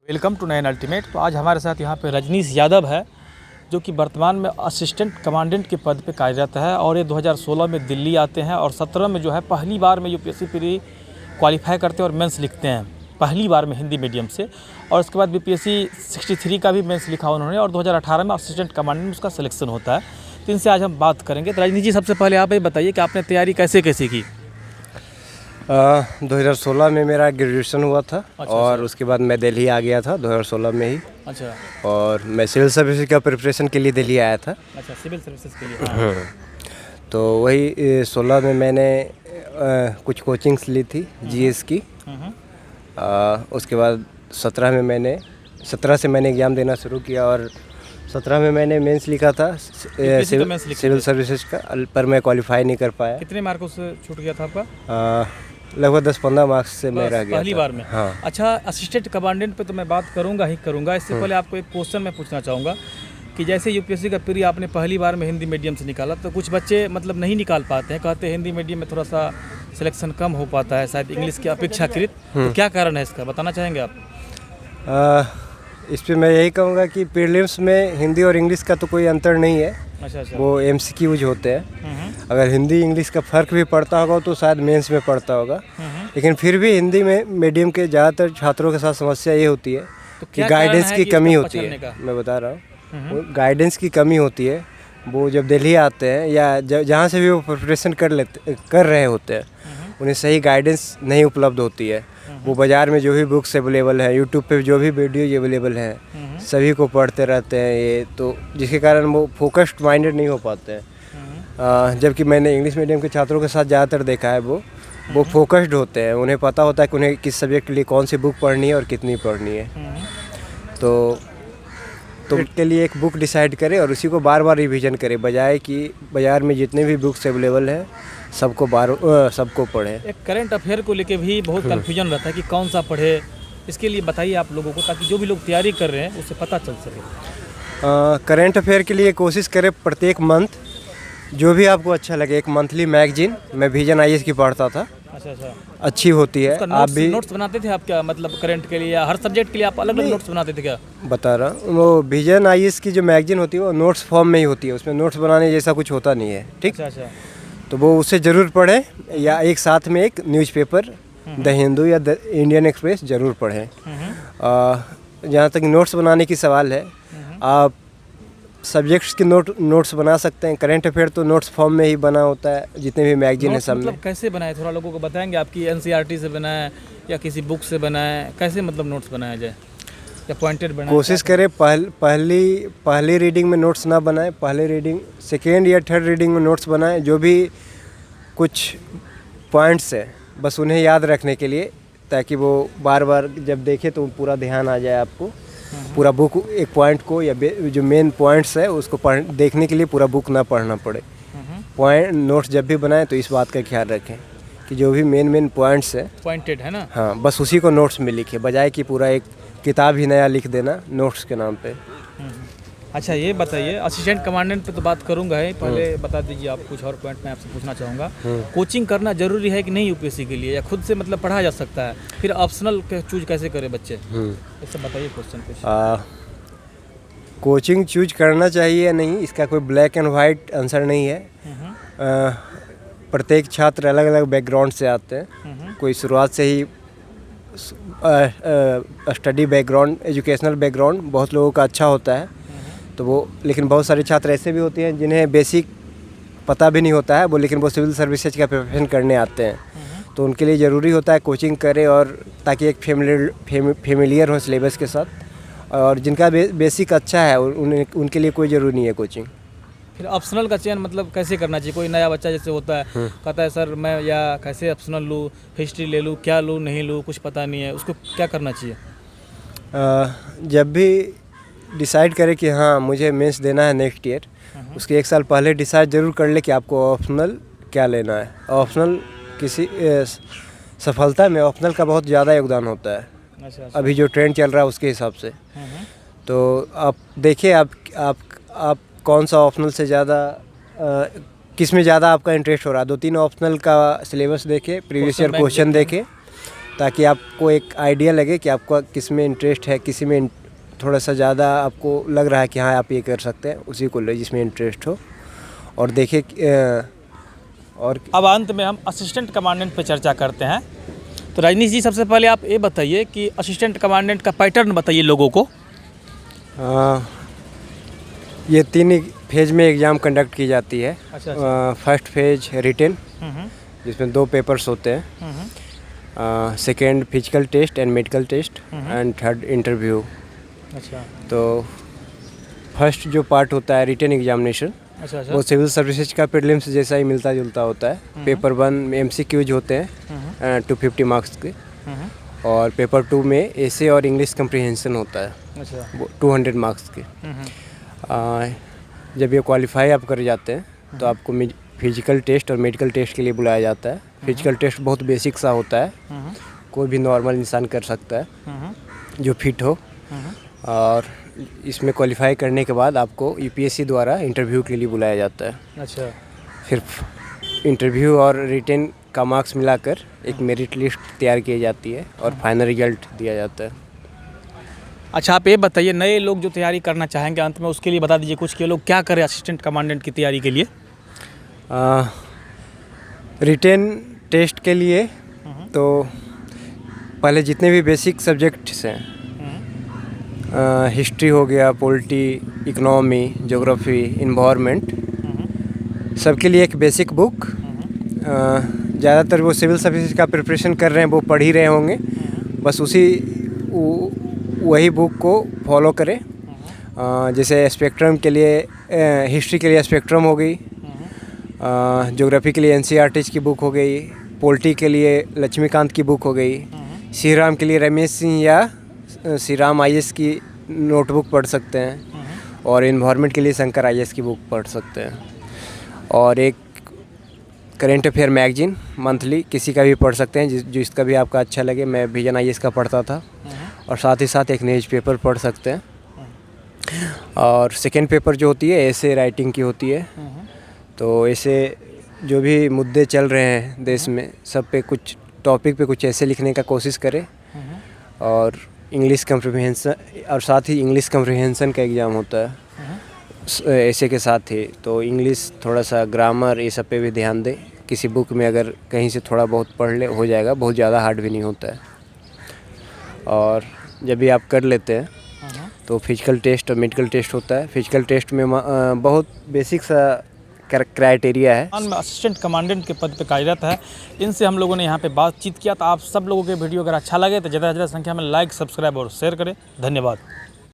Welcome to Nain ultimate. तो आज हमारे साथ यहाँ पे रजनीश यादव है, जो कि वर्तमान में असिस्टेंट कमांडेंट के पद पे कार्यरत है और ये 2016 में दिल्ली आते हैं और 17 में जो है पहली बार में यूपीएससी प्री क्वालिफाई करते हैं और मेंस लिखते हैं पहली बार में हिंदी मीडियम से। और उसके बाद बीपीएससी 63 का भी मेंस लिखा उन्होंने और 2018 में असिस्टेंट कमांडेंट में उसका सिलेक्शन होता है। तो इनसे आज हम बात करेंगे। तो रजनीश जी, सबसे पहले आप ये बताइए कि आपने तैयारी कैसे की? 2016 में मेरा ग्रेजुएशन हुआ था। और उसके बाद मैं दिल्ली आ गया था 2016 में ही। अच्छा। और मैं सिविल सर्विसेज का प्रिपरेशन के लिए दिल्ली आया था। अच्छा, सिविल सर्विसेज के लिए। हाँ। तो वही 16 में मैंने कुछ कोचिंग्स ली थी जीएस की। उसके बाद 17 से मैंने एग्ज़ाम देना शुरू किया और 17 में मैंने मेंस लिखा था सिविल सर्विसेज का, पर मैं क्वालिफाई नहीं कर पाया। कितने मार्कों से छूट गया था आपका? लगभग 10-15 मार्क्स से मैं रह गया पहली बार में। हाँ। अच्छा, असिस्टेंट कमांडेंट पे तो मैं बात करूंगा। इससे पहले आपको एक क्वेश्चन मैं पूछना चाहूँगा कि जैसे यूपीएससी का प्री आपने पहली बार में हिंदी मीडियम से निकाला, तो कुछ बच्चे मतलब नहीं निकाल पाते हैं, कहते हैं हिंदी मीडियम में थोड़ा सा सिलेक्शन कम हो पाता है शायद इंग्लिश की अपेक्षाकृत। तो क्या कारण है इसका, बताना चाहेंगे आप? इस पे मैं यही कहूँगा कि प्रीलिम्स में हिंदी और इंग्लिश का तो कोई अंतर नहीं है। अच्छा। वो एमसीक्यूज होते हैं। अगर हिंदी इंग्लिश का फ़र्क भी पड़ता होगा तो शायद मेंस में पड़ता होगा। लेकिन फिर भी हिंदी में मीडियम के ज़्यादातर छात्रों के साथ समस्या ये होती है कि गाइडेंस की कमी होती है। मैं बता रहा हूँ, गाइडेंस की कमी होती है। वो जब दिल्ली आते हैं या जहाँ से भी वो प्रिपरेशन कर रहे होते हैं, उन्हें सही गाइडेंस नहीं उपलब्ध होती है। वो बाज़ार में जो भी बुक्स अवेलेबल हैं, यूट्यूब पे जो भी वीडियो अवेलेबल हैं, सभी को पढ़ते रहते हैं ये, तो जिसके कारण वो फोकस्ड माइंडेड नहीं हो पाते हैं। जबकि मैंने इंग्लिश मीडियम के छात्रों के साथ ज़्यादातर देखा है, वो फोकस्ड होते हैं। उन्हें पता होता है कि उन्हें किस सब्जेक्ट के लिए कौन सी बुक पढ़नी है और कितनी पढ़नी है। तो के लिए एक बुक डिसाइड करें और उसी को बार बार रिवीजन करें, बजाय कि बाज़ार में जितने भी बुक्स अवेलेबल हैं सबको पढ़ें। एक करंट अफेयर को लेके भी बहुत कन्फ्यूजन रहता है कि कौन सा पढ़े। इसके लिए बताइए आप लोगों को, ताकि जो भी लोग तैयारी कर रहे हैं उससे पता चल सके। करंट अफेयर के लिए कोशिश करें प्रत्येक मंथ जो भी आपको अच्छा लगे। एक मंथली मैगजीन, मैं विजन आईएएस की पढ़ता था। अच्छा। अच्छी होती है। आप भी नोट्स बनाते थे आप क्या, मतलब करंट के लिए या हर सब्जेक्ट के लिए आप अलग अलग नोट्स बनाते थे क्या? बता रहा हूँ, वो विजन आईएएस की जो मैगजीन होती है वो नोट्स फॉर्म में ही होती है, उसमें नोट्स बनाने जैसा कुछ होता नहीं है। ठीक। अच्छा। तो वो उससे ज़रूर पढ़ें, या एक साथ में एक न्यूज़पेपर द हिंदू या द इंडियन एक्सप्रेस ज़रूर पढ़ें। जहाँ तक नोट्स बनाने की सवाल है, आप सब्जेक्ट्स के नोट्स बना सकते हैं। करंट अफेयर तो नोट्स फॉर्म में ही बना होता है, जितने भी मैगजीन है सब में। मतलब कैसे बनाए, थोड़ा लोगों को बताएंगे? आपकी एनसीईआरटी से बनाए या किसी बुक से बनाए, कैसे मतलब नोट्स बनाया जाए या पॉइंटेड बनाए? कोशिश करें पहली रीडिंग में नोट्स ना बनाएं। पहले रीडिंग, सेकेंड या थर्ड रीडिंग में नोट्स बनाएं। जो भी कुछ पॉइंट्स है बस उन्हें याद रखने के लिए, ताकि वो बार बार जब देखें तो पूरा ध्यान आ जाए आपको। पूरा बुक एक पॉइंट को या जो मेन पॉइंट्स है उसको देखने के लिए पूरा बुक ना पढ़ना पड़े। पॉइंट नोट्स जब भी बनाएं तो इस बात का ख्याल रखें कि जो भी मेन पॉइंट्स है पॉइंटेड है ना, हाँ, बस उसी को नोट्स में लिखे, बजाय कि पूरा एक किताब ही नया लिख देना नोट्स के नाम पे। अच्छा, ये बताइए, असिस्टेंट कमांडेंट पे तो बात करूंगा ही, पहले बता दीजिए आप कुछ और पॉइंट मैं आपसे पूछना चाहूँगा। कोचिंग करना जरूरी है कि नहीं यूपीएससी के लिए, या खुद से मतलब पढ़ा जा सकता है? फिर ऑप्शनल चूज कैसे करें बच्चे, इससे बताइए क्वेश्चन पे। कोचिंग चूज करना चाहिए या नहीं, इसका कोई ब्लैक एंड वाइट आंसर नहीं है। प्रत्येक छात्र अलग अलग बैकग्राउंड से आते हैं। कोई शुरुआत से ही स्टडी बैकग्राउंड, एजुकेशनल बैकग्राउंड बहुत लोगों का अच्छा होता है, तो वो, लेकिन बहुत सारे छात्र ऐसे भी होते हैं जिन्हें बेसिक पता भी नहीं होता है वो, लेकिन वो सिविल सर्विसेज का प्रिपरेशन करने आते हैं। तो उनके लिए ज़रूरी होता है कोचिंग करें, और ताकि एक फेमिलियर हो सिलेबस के साथ। और जिनका बेसिक अच्छा है उनके लिए कोई ज़रूरी नहीं है कोचिंग। फिर ऑप्शनल का चयन मतलब कैसे करना चाहिए? कोई नया बच्चा जैसे होता है, कहता है सर मैं या कैसे ऑप्शनल लूँ, हिस्ट्री ले लूँ, क्या लूँ नहीं लूँ, कुछ पता नहीं है, उसको क्या करना चाहिए? जब भी डिसाइड करें कि हाँ मुझे मेंस देना है नेक्स्ट ईयर, उसके एक साल पहले डिसाइड ज़रूर कर ले कि आपको ऑप्शनल क्या लेना है। ऑप्शनल किसी सफलता में ऑप्शनल का बहुत ज़्यादा योगदान होता है। अच्छा। अभी जो ट्रेंड चल रहा है उसके हिसाब से। तो आप देखिए आप कौन सा ऑप्शनल से ज़्यादा, किस में ज़्यादा आपका इंटरेस्ट हो रहा है। 2-3 ऑप्शनल का सिलेबस देखें, प्रीवियस ईयर क्वेश्चन देखें, ताकि आपको एक आइडिया लगे कि आपको किस में इंटरेस्ट है, किसी में थोड़ा सा ज़्यादा आपको लग रहा है कि हाँ आप ये कर सकते हैं, उसी को ले जिसमें इंटरेस्ट हो। और देखिए और अब अंत में हम असिस्टेंट कमांडेंट पे चर्चा करते हैं। तो रजनीश जी, सबसे पहले आप ये बताइए कि असिस्टेंट कमांडेंट का पैटर्न बताइए लोगों को। ये 3 फेज में एग्ज़ाम कंडक्ट की जाती है। अच्छा। फर्स्ट फेज रिटन, जिसमें 2 पेपर्स होते हैं। Second physical test and medical test and third interview. अच्छा। तो फर्स्ट जो पार्ट होता है रिटन एग्जामिनेशन, अच्छा। वो सिविल सर्विसेज का प्रीलिम्स जैसा ही मिलता जुलता होता है। पेपर 1 में MCQs होते हैं 250 मार्क्स के, और पेपर 2 में एसे और इंग्लिश कम्प्रीहेंशन होता है। अच्छा। वो 200 मार्क्स के। जब ये क्वालिफाई आप कर जाते हैं तो आपको फिजिकल टेस्ट और मेडिकल टेस्ट के लिए बुलाया जाता है। फिजिकल टेस्ट बहुत बेसिक सा होता है, कोई भी नॉर्मल इंसान कर सकता है जो फिट हो। और इसमें क्वालिफाई करने के बाद आपको UPSC द्वारा इंटरव्यू के लिए बुलाया जाता है। अच्छा। फिर इंटरव्यू और रिटन का मार्क्स मिलाकर एक मेरिट लिस्ट तैयार की जाती है और फाइनल रिजल्ट दिया जाता है। अच्छा, आप ये बताइए, नए लोग जो तैयारी करना चाहेंगे अंत में उसके लिए बता दीजिए कुछ कि लोग क्या करें असिस्टेंट कमांडेंट की तैयारी के लिए। रिटन टेस्ट के लिए तो पहले जितने भी बेसिक सब्जेक्ट्स हैं, हिस्ट्री हो गया, पॉलिटी, इकोनॉमी, ज्योग्राफी, इन्वायरमेंट, सबके लिए एक बेसिक बुक, ज़्यादातर वो सिविल सर्विसेज का प्रिपरेशन कर रहे हैं वो पढ़ ही रहे होंगे, बस वही बुक को फॉलो करें। जैसे स्पेक्ट्रम के लिए, हिस्ट्री के लिए स्पेक्ट्रम हो गई, ज्योग्राफी के लिए NCERT की बुक हो गई, पॉलिटी के लिए लक्ष्मीकांत की बुक हो गई, श्री राम के लिए रमेश सिंह या श्री राम IAS की नोटबुक पढ़ सकते हैं, और इन्वायरमेंट के लिए शंकर IAS की बुक पढ़ सकते हैं। और एक करेंट अफेयर मैगजीन मंथली किसी का भी पढ़ सकते हैं, जो इसका भी आपका अच्छा लगे। मैं विजन IAS का पढ़ता था। और साथ ही साथ एक न्यूज़ पेपर पढ़ सकते हैं। और सेकेंड पेपर जो होती है ऐसे राइटिंग की होती है। तो ऐसे जो भी मुद्दे चल रहे हैं देश में, सब पे कुछ टॉपिक पे कुछ ऐसे लिखने का कोशिश करें। और इंग्लिश कम्प्रीहेंशन, और साथ ही इंग्लिश कम्प्रीहेंशन का एग्ज़ाम होता है ऐसे के साथ ही। तो इंग्लिश, थोड़ा सा ग्रामर, ये सब पे भी ध्यान दें। किसी बुक में अगर कहीं से थोड़ा बहुत पढ़ ले हो जाएगा, बहुत ज़्यादा हार्ड भी नहीं होता है। और जब भी आप कर लेते हैं तो फिजिकल टेस्ट और मेडिकल टेस्ट होता है। फिजिकल टेस्ट में बहुत बेसिक सा क्राइटेरिया है। असिस्टेंट कमांडेंट के पद पे कार्यरत है, इनसे हम लोगों ने यहाँ पे बातचीत किया। तो आप सब लोगों के वीडियो अगर अच्छा लगे तो ज़्यादा से ज़्यादा संख्या में लाइक, सब्सक्राइब और शेयर करें। धन्यवाद।